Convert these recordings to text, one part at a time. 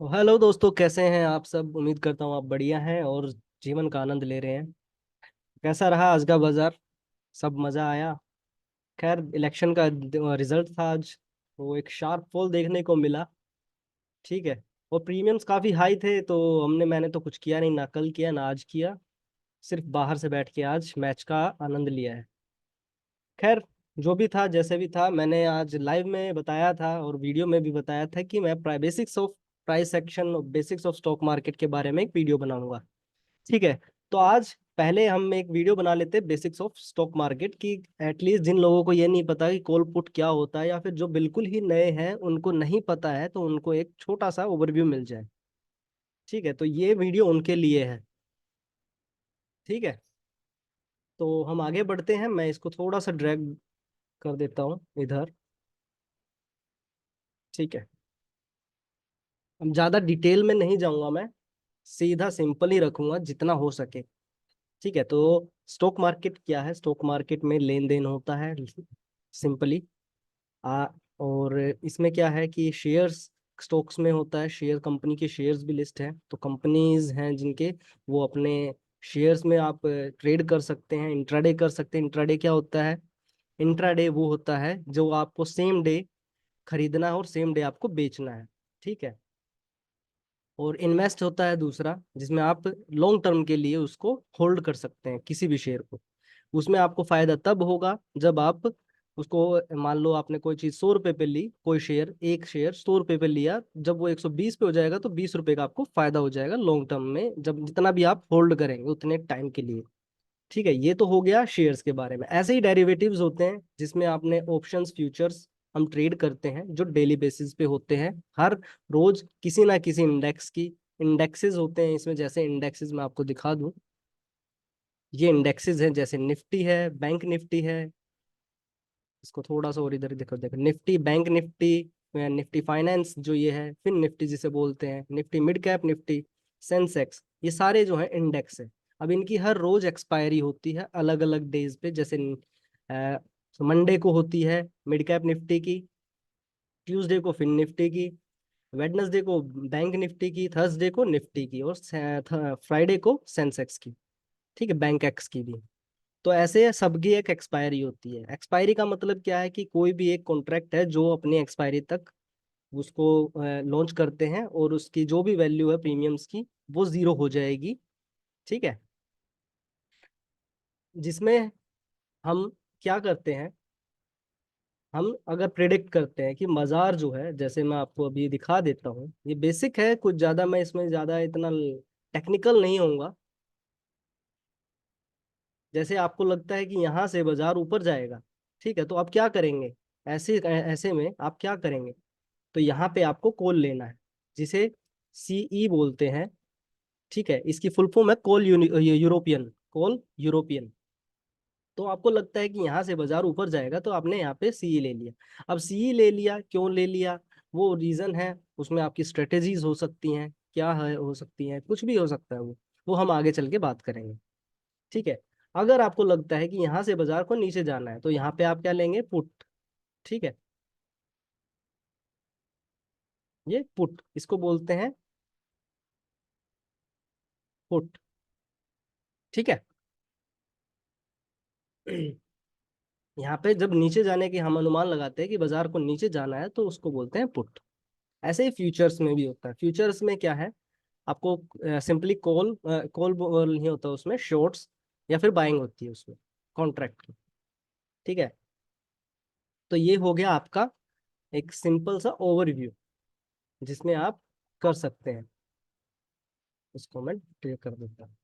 Hello दोस्तों, कैसे हैं आप सब। उम्मीद करता हूँ आप बढ़िया हैं और जीवन का आनंद ले रहे हैं। कैसा रहा आज का बाजार? सब मज़ा आया? खैर, इलेक्शन का रिजल्ट था आज, तो एक शार्प फॉल देखने को मिला। ठीक है। और प्रीमियम्स काफ़ी हाई थे, तो मैंने तो कुछ किया नहीं, ना कल किया ना आज किया। सिर्फ बाहर से बैठ के आज मैच का आनंद लिया है। खैर, जो भी था जैसे भी था, मैंने आज लाइव में बताया था और वीडियो में भी बताया था कि मैं basics of price section, basics of stock market के बारे में एक वीडियो बनाऊंगा। ठीक है। तो आज पहले हम एक वीडियो बना लेते हैं बेसिक्स ऑफ स्टॉक मार्केट की। एटलीस्ट जिन लोगों को ये नहीं पता कि कॉल पुट क्या होता है, या फिर जो बिल्कुल ही नए हैं उनको नहीं पता है, तो उनको एक छोटा सा ओवरव्यू मिल जाए। ठीक है, तो ये वीडियो उनके लिए है। ठीक है। तो हम आगे बढ़ते हैं, मैं इसको थोड़ा सा ड्रैग कर देता हूँ इधर। ठीक है। अब ज़्यादा डिटेल में नहीं जाऊंगा मैं, सीधा सिंपल ही रखूंगा जितना हो सके। ठीक है। तो स्टॉक मार्केट क्या है? स्टॉक मार्केट में लेन देन होता है सिंपली। आ और इसमें क्या है कि शेयर्स स्टॉक्स में होता है, शेयर कंपनी के शेयर्स भी लिस्ट है, तो कंपनीज हैं जिनके, वो अपने शेयर्स में आप ट्रेड कर सकते हैं, इंट्राडे कर सकते हैं। इंट्राडे क्या होता है? इंट्राडे वो होता है जो आपको सेम डे खरीदना है और सेम डे आपको बेचना है। ठीक है। और इन्वेस्ट होता है दूसरा, जिसमें आप लॉन्ग टर्म के लिए उसको होल्ड कर सकते हैं किसी भी शेयर को। उसमें आपको फायदा तब होगा जब आप उसको, मान लो आपने कोई चीज 100 रुपए पे ली, कोई शेयर, एक शेयर 100 रुपए पे लिया, जब वो 120 पे हो जाएगा तो 20 रुपए का आपको फायदा हो जाएगा लॉन्ग टर्म में, जब जितना भी आप होल्ड करेंगे उतने टाइम के लिए। ठीक है, ये तो हो गया शेयर्स के बारे में। ऐसे ही डेरिवेटिव्स होते हैं जिसमें आपने ऑप्शंस, फ्यूचर्स हम ट्रेड करते हैं, जो डेली बेसिस पे होते हैं। हर रोज किसी ना किसी इंडेक्स की, इंडेक्सेस होते हैं इसमें। जैसे इंडेक्सेस मैं आपको दिखा दूं, ये इंडेक्सेस हैं, जैसे निफ्टी है, बैंक निफ्टी है। इसको थोड़ा सा और इधर देखो, देखो Nifty, bank Nifty, Nifty finance जो ये है, फिर निफ्टी जिसे बोलते हैं, Nifty mid cap Nifty, Sensex, ये सारे जो है इंडेक्स है। अब इनकी हर रोज एक्सपायरी होती है अलग अलग डेज पे। जैसे मंडे को होती है मिड कैप निफ्टी की, ट्यूसडे को फिन निफ्टी की, वेडनेसडे को बैंक निफ्टी की, थर्सडे को निफ्टी की, और फ्राइडे को सेंसेक्स की। ठीक है, बैंक एक्स की भी। तो ऐसे सबकी एक एक्सपायरी होती है। एक्सपायरी का मतलब क्या है कि कोई भी एक कॉन्ट्रैक्ट है जो अपनी एक्सपायरी तक उसको लॉन्च करते हैं, और उसकी जो भी वैल्यू है प्रीमियम्स की, वो जीरो हो जाएगी। ठीक है। जिसमें हम क्या करते हैं, हम अगर प्रिडिक्ट करते हैं कि बाजार जो है, जैसे मैं आपको अभी दिखा देता हूँ, ये बेसिक है, कुछ ज़्यादा मैं इसमें ज़्यादा इतना टेक्निकल नहीं होऊंगा। जैसे आपको लगता है कि यहाँ से बाजार ऊपर जाएगा, ठीक है, तो आप क्या करेंगे? ऐसे ऐसे में आप क्या करेंगे? तो यहाँ पे आपको कॉल लेना है, जिसे सीई बोलते हैं। ठीक है, इसकी फुल फॉर्म है कॉल यूरोपियन, कॉल यूरोपियन। तो आपको लगता है कि यहाँ से बाजार ऊपर जाएगा, तो आपने यहाँ पे सीई ले लिया। अब सीई ले लिया, क्यों ले लिया? वो रीजन है, उसमें आपकी स्ट्रेटेजीज हो सकती हैं, क्या है, हो सकती हैं, कुछ भी हो सकता है। वो हम आगे चल के बात करेंगे। ठीक है। अगर आपको लगता है कि यहाँ से बाजार को नीचे जाना है, तो यहाँ पे आप क्या लेंगे? पुट। ठीक है, ये पुट इसको बोलते हैं, पुट। ठीक है। यहाँ पे जब नीचे जाने की हम अनुमान लगाते हैं कि बाजार को नीचे जाना है, तो उसको बोलते हैं पुट। ऐसे ही फ्यूचर्स में भी होता है। फ्यूचर्स में क्या है? आपको सिंपली कॉल कॉल नहीं होता उसमें, शॉर्ट्स या फिर बाइंग होती है उसमें, कॉन्ट्रैक्ट की। ठीक है। तो ये हो गया आपका एक सिंपल सा ओवरव्यू, जिसमें आप कर सकते हैं। इसको मैं क्लियर कर देता हूँ।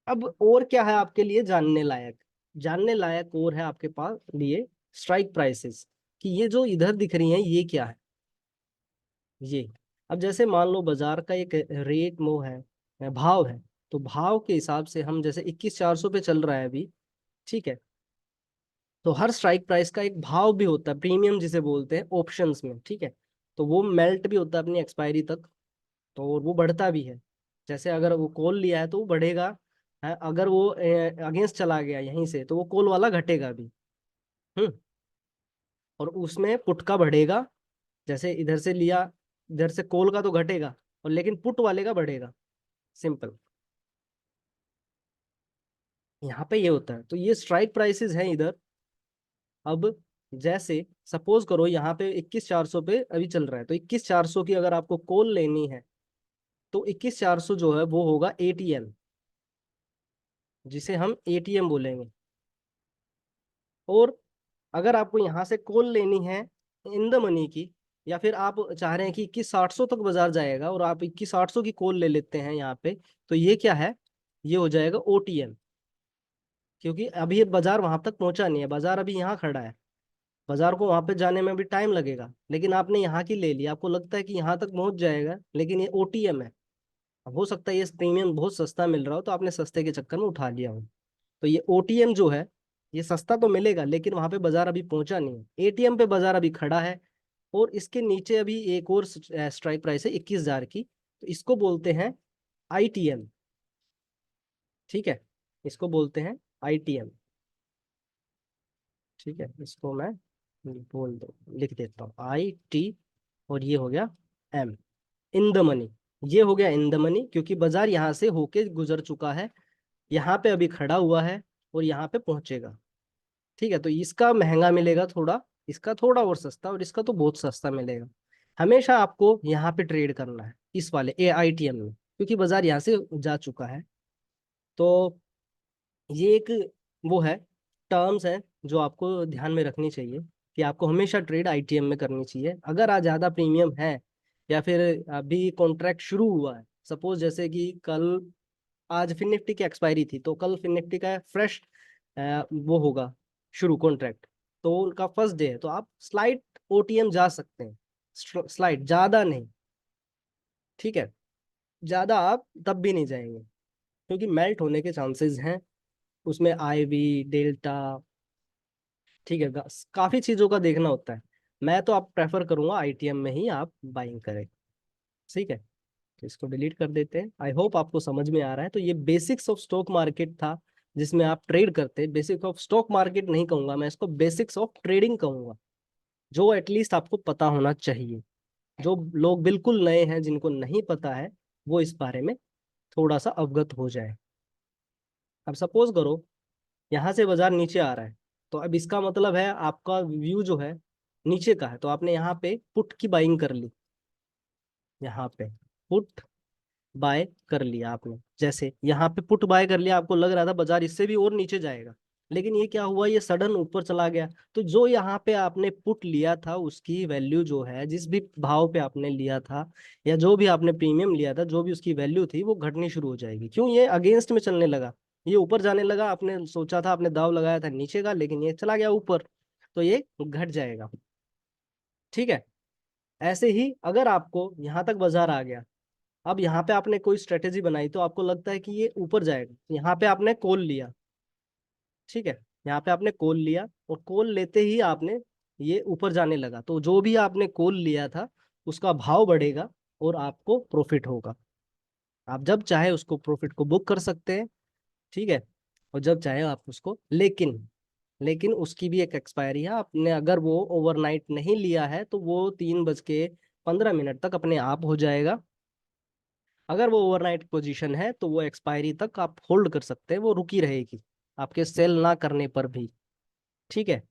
अब और क्या है आपके लिए जानने लायक? जानने लायक और है आपके पास लिए स्ट्राइक प्राइसेस, कि ये जो इधर दिख रही हैं ये क्या है? ये, अब जैसे मान लो बाजार का एक रेट मो है, भाव है, तो भाव के हिसाब से हम, जैसे 21,400 पे चल रहा है अभी। ठीक है। तो हर स्ट्राइक प्राइस का एक भाव भी होता है, प्रीमियम जिसे बोलते हैं ऑप्शंस में। ठीक है। तो वो मेल्ट भी होता है अपनी एक्सपायरी तक, तो वो बढ़ता भी है। जैसे अगर वो कॉल लिया है तो वो बढ़ेगा, है, अगर वो अगेंस्ट चला गया यहीं से, तो वो कॉल वाला घटेगा भी। हम्म। और उसमें पुट का बढ़ेगा, जैसे इधर से लिया इधर से कॉल का तो घटेगा, और लेकिन पुट वाले का बढ़ेगा। सिंपल। यहाँ पे ये होता है, तो ये स्ट्राइक प्राइसेस हैं इधर। अब जैसे सपोज करो यहाँ पे 21,400 पे अभी चल रहा है, तो 21,400 की अगर आपको कॉल लेनी है तो 21,400 जो है वो होगा एटीएम, जिसे हम एटीएम बोलेंगे। और अगर आपको यहाँ से कॉल लेनी है इन द मनी की, या फिर आप चाह रहे हैं कि 21,800 तक बाजार जाएगा और आप 21,800 की कॉल ले लेते हैं यहाँ पे, तो ये क्या है, ये हो जाएगा ओटीएम। क्योंकि अभी ये बाजार वहां तक पहुंचा नहीं है, बाजार अभी यहाँ खड़ा है, बाजार को वहां पे जाने में भी टाइम लगेगा, लेकिन आपने यहाँ की ले ली, आपको लगता है कि यहाँ तक पहुंच जाएगा, लेकिन ये ओटीएम है। अब हो सकता है ये प्रीमियम बहुत सस्ता मिल रहा हो, तो आपने सस्ते के चक्कर में उठा लिया हो। तो ये ओटीएम जो है, ये सस्ता तो मिलेगा, लेकिन वहां पे बाजार अभी पहुंचा नहीं है। एटीएम पे बाजार अभी खड़ा है, और इसके नीचे अभी एक और स्ट्राइक प्राइस है 21,000 की, तो इसको बोलते हैं आईटीएम। ठीक है, इसको बोलते हैं आईटीएम। ठीक है, इसको मैं बोल दो लिख देता हूँ आई टी, और ये हो गया एम, इन द मनी। ये हो गया इन द मनी, क्योंकि बाजार यहाँ से होके गुजर चुका है, यहाँ पे अभी खड़ा हुआ है, और यहाँ पे पहुंचेगा। ठीक है, तो इसका महंगा मिलेगा थोड़ा, इसका थोड़ा और सस्ता, और इसका तो बहुत सस्ता मिलेगा। हमेशा आपको यहाँ पे ट्रेड करना है इस वाले AITM में, क्योंकि बाजार यहाँ से जा चुका है। तो ये एक वो है, टर्म्स है जो आपको ध्यान में रखनी चाहिए, कि आपको हमेशा ट्रेड आईटीएम में करनी चाहिए। अगर आज ज़्यादा प्रीमियम है, या फिर अभी कॉन्ट्रैक्ट शुरू हुआ है, सपोज जैसे कि कल, आज फिन निफ्टी की एक्सपायरी थी, तो कल फिन निफ्टी का फ्रेश वो होगा शुरू कॉन्ट्रैक्ट, तो उनका फर्स्ट डे है, तो आप स्लाइट ओटीएम जा सकते हैं, स्लाइट, ज़्यादा नहीं। ठीक है, ज़्यादा आप तब भी नहीं जाएंगे, क्योंकि मेल्ट होने के चांसेस हैं उसमें, आईवी डेल्टा। ठीक है, काफ़ी चीज़ों का देखना होता है। मैं तो आप प्रेफर करूंगा आईटीएम में ही आप बाइंग करें। ठीक है, तो इसको डिलीट कर देते हैं। आई होप आपको समझ में आ रहा है। तो ये बेसिक्स ऑफ स्टॉक मार्केट था, जिसमें आप ट्रेड करते हैं। बेसिक्स ऑफ स्टॉक मार्केट नहीं कहूंगा मैं इसको, बेसिक्स ऑफ ट्रेडिंग कहूंगा, जो एटलीस्ट आपको पता होना चाहिए। जो लोग बिल्कुल नए हैं, जिनको नहीं पता है, वो इस बारे में थोड़ा सा अवगत हो जाए। अब सपोज करो यहाँ से बाजार नीचे आ रहा है, तो अब इसका मतलब है आपका व्यू जो है नीचे का है, तो आपने यहाँ पे पुट की बाइंग कर ली, यहाँ पे पुट बाय कर लिया आपने। जैसे यहाँ पे पुट बाय कर लिया, आपको लग रहा था बाजार इससे भी और नीचे जाएगा, लेकिन ये क्या हुआ, ये सडन ऊपर चला गया। तो जो यहाँ पे आपने पुट लिया था, उसकी वैल्यू जो है, जिस भी भाव पे आपने लिया था, या जो भी आपने प्रीमियम लिया था, जो भी उसकी वैल्यू थी, वो घटनी शुरू हो जाएगी। क्यों, ये अगेंस्ट में चलने लगा, ये ऊपर जाने लगा। आपने सोचा था, आपने दाव लगाया था नीचे का, लेकिन ये चला गया ऊपर, तो ये घट जाएगा। ठीक है, ऐसे ही अगर आपको यहाँ तक बाजार आ गया, अब यहाँ पे आपने कोई स्ट्रेटेजी बनाई, तो आपको लगता है कि ये ऊपर जाएगा, यहाँ पे आपने कॉल लिया। ठीक है, यहाँ पे आपने कॉल लिया, और कॉल लेते ही आपने, ये ऊपर जाने लगा, तो जो भी आपने कॉल लिया था उसका भाव बढ़ेगा, और आपको प्रॉफिट होगा। आप जब चाहे उसको प्रॉफिट को बुक कर सकते हैं। ठीक है, और जब चाहे आप उसको, लेकिन लेकिन उसकी भी एक एक्सपायरी है। आपने अगर वो ओवरनाइट नहीं लिया है, तो वो 3:15 तक अपने आप हो जाएगा। अगर वो ओवरनाइट पोजीशन है, तो वो एक्सपायरी तक आप होल्ड कर सकते हैं, वो रुकी रहेगी आपके सेल ना करने पर भी। ठीक है,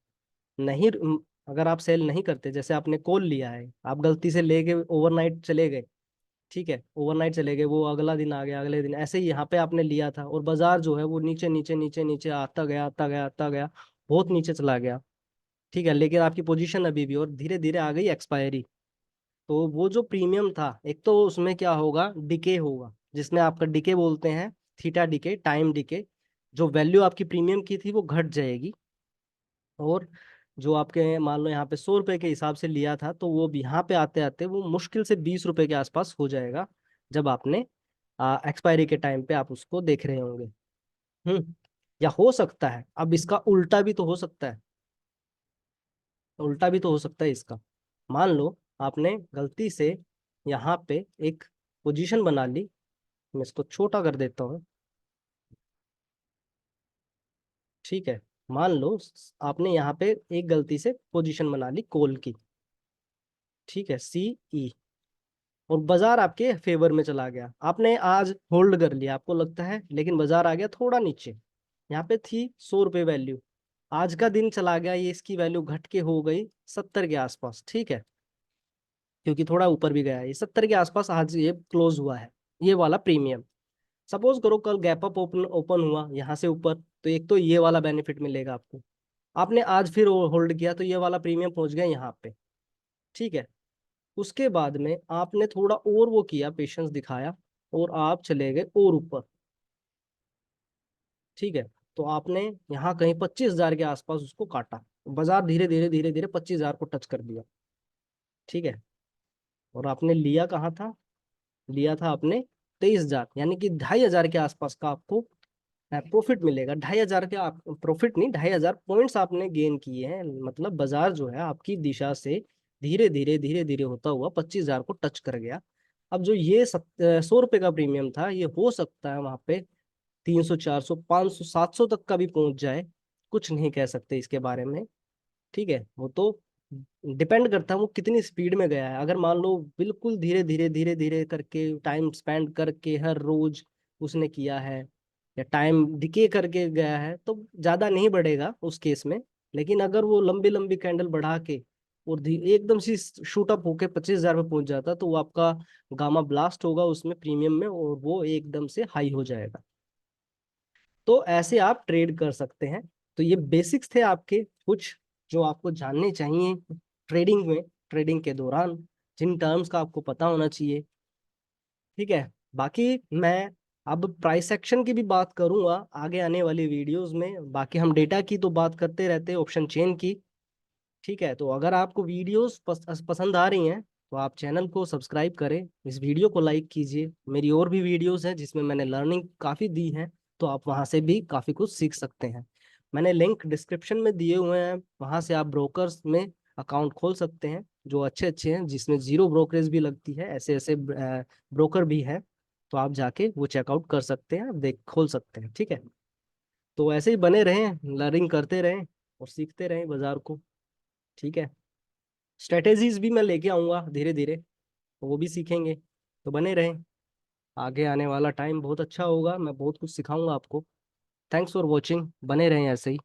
नहीं, अगर आप सेल नहीं करते, जैसे आपने कॉल लिया है, आप गलती से लेके ओवरनाइट चले गए। ठीक है, ओवरनाइट चले गए, वो अगला दिन आ गया, अगले दिन ऐसे ही यहाँ पे आपने लिया था, और बाजार जो है वो नीचे नीचे नीचे नीचे आता गया, आता गया, आता गया, बहुत नीचे चला गया। ठीक है, लेकिन आपकी पोजीशन अभी भी, और धीरे धीरे आ गई एक्सपायरी, तो वो जो प्रीमियम था, एक तो उसमें क्या होगा, डिके होगा, जिसमें आपका डिके बोलते हैं, थीटा डिके, टाइम डिके। जो वैल्यू आपकी प्रीमियम की थी वो घट जाएगी, और जो आपके मान लो यहाँ पे 100 रुपए के हिसाब से लिया था, तो वो यहाँ पे आते आते वो मुश्किल से 20 रुपए के आसपास हो जाएगा, जब आपने एक्सपायरी के टाइम पे आप उसको देख रहे होंगे। या हो सकता है, अब इसका उल्टा भी तो हो सकता है, उल्टा भी तो हो सकता है इसका। मान लो आपने गलती से यहाँ पे एक पोजीशन बना ली, मैं इसको छोटा कर देता हूँ। ठीक है, मान लो आपने यहाँ पे एक गलती से पोजीशन बना ली कॉल की। ठीक है, CE, और बाजार आपके फेवर में चला गया, आपने आज होल्ड कर लिया आपको लगता है, लेकिन बाजार आ गया थोड़ा नीचे, यहाँ पे थी 100 रुपये वैल्यू, आज का दिन चला गया, ये इसकी वैल्यू घट के हो गई 70 के आसपास, ठीक है, क्योंकि थोड़ा ऊपर भी गया है, ये 70 के आसपास आज ये क्लोज हुआ है, ये वाला प्रीमियम। सपोज करो कल गैप अप ओपन ओपन हुआ यहाँ से ऊपर, तो एक तो ये वाला बेनिफिट मिलेगा आपको, आपने आज फिर होल्ड किया तो ये वाला प्रीमियम पहुंच गया यहाँ पे, ठीक है। उसके बाद में आपने थोड़ा और वो किया, पेशेंस दिखाया, और आप चले गए और ऊपर, ठीक है। तो आपने यहाँ कहीं 25,000 के आसपास उसको काटा, बाजार धीरे धीरे धीरे धीरे 25,000 को टच कर दिया, ठीक है। और आपने लिया कहाँ था, लिया था आपने 23,000, यानी कि 2,500 के आसपास का आपको प्रॉफिट मिलेगा। 2,500 के आप प्रॉफिट नहीं, 2,500 पॉइंट्स आपने गेन किए हैं, मतलब बाजार जो है आपकी दिशा से धीरे धीरे होता हुआ 25,000 को टच कर गया। अब जो ये 100 रुपये का प्रीमियम था, ये हो सकता है वहां पे 300 400 500 700 तक का भी पहुंच जाए, कुछ नहीं कह सकते इसके बारे में, ठीक है। वो तो डिपेंड करता है वो कितनी स्पीड में गया है, अगर मान लो बिल्कुल धीरे धीरे करके टाइम स्पेंड करके हर रोज उसने किया है, या टाइम डिके करके गया है, तो ज्यादा नहीं बढ़ेगा उस केस में। लेकिन अगर वो लंबी लंबी कैंडल बढ़ा के और एकदम से शूट अप होके 25,000 पे पहुंच जाता, तो वो आपका गामा ब्लास्ट होगा उसमें प्रीमियम में, और वो एकदम से हाई हो जाएगा। तो ऐसे आप ट्रेड कर सकते हैं। तो ये बेसिक्स थे आपके कुछ, जो आपको जानने चाहिए ट्रेडिंग में, ट्रेडिंग के दौरान जिन टर्म्स का आपको पता होना चाहिए, ठीक है। बाकी मैं अब प्राइस एक्शन की भी बात करूंगा आगे आने वाली वीडियोस में, बाकी हम डेटा की तो बात करते रहते हैं, ऑप्शन चेन की, ठीक है। तो अगर आपको वीडियोस पसंद आ रही हैं, तो आप चैनल को सब्सक्राइब करें, इस वीडियो को लाइक कीजिए, मेरी और भी वीडियोस हैं जिसमें मैंने लर्निंग काफ़ी दी है, तो आप वहाँ से भी काफ़ी कुछ सीख सकते हैं। मैंने लिंक डिस्क्रिप्शन में दिए हुए हैं, वहाँ से आप ब्रोकर्स में अकाउंट खोल सकते हैं, जो अच्छे अच्छे हैं, जिसमें जीरो ब्रोकरेज भी लगती है, ऐसे ऐसे ब्रोकर भी हैं, तो आप जाके वो चेकआउट कर सकते हैं, देख खोल सकते हैं, ठीक है। तो ऐसे ही बने रहें, लर्निंग करते रहें और सीखते रहें बाजार को, ठीक है। स्ट्रेटेजीज भी मैं लेके आऊँगा धीरे धीरे, तो वो भी सीखेंगे, तो बने रहें, आगे आने वाला टाइम बहुत अच्छा होगा, मैं बहुत कुछ सिखाऊंगा आपको। थैंक्स फॉर वॉचिंग, बने रहें ऐसे ही।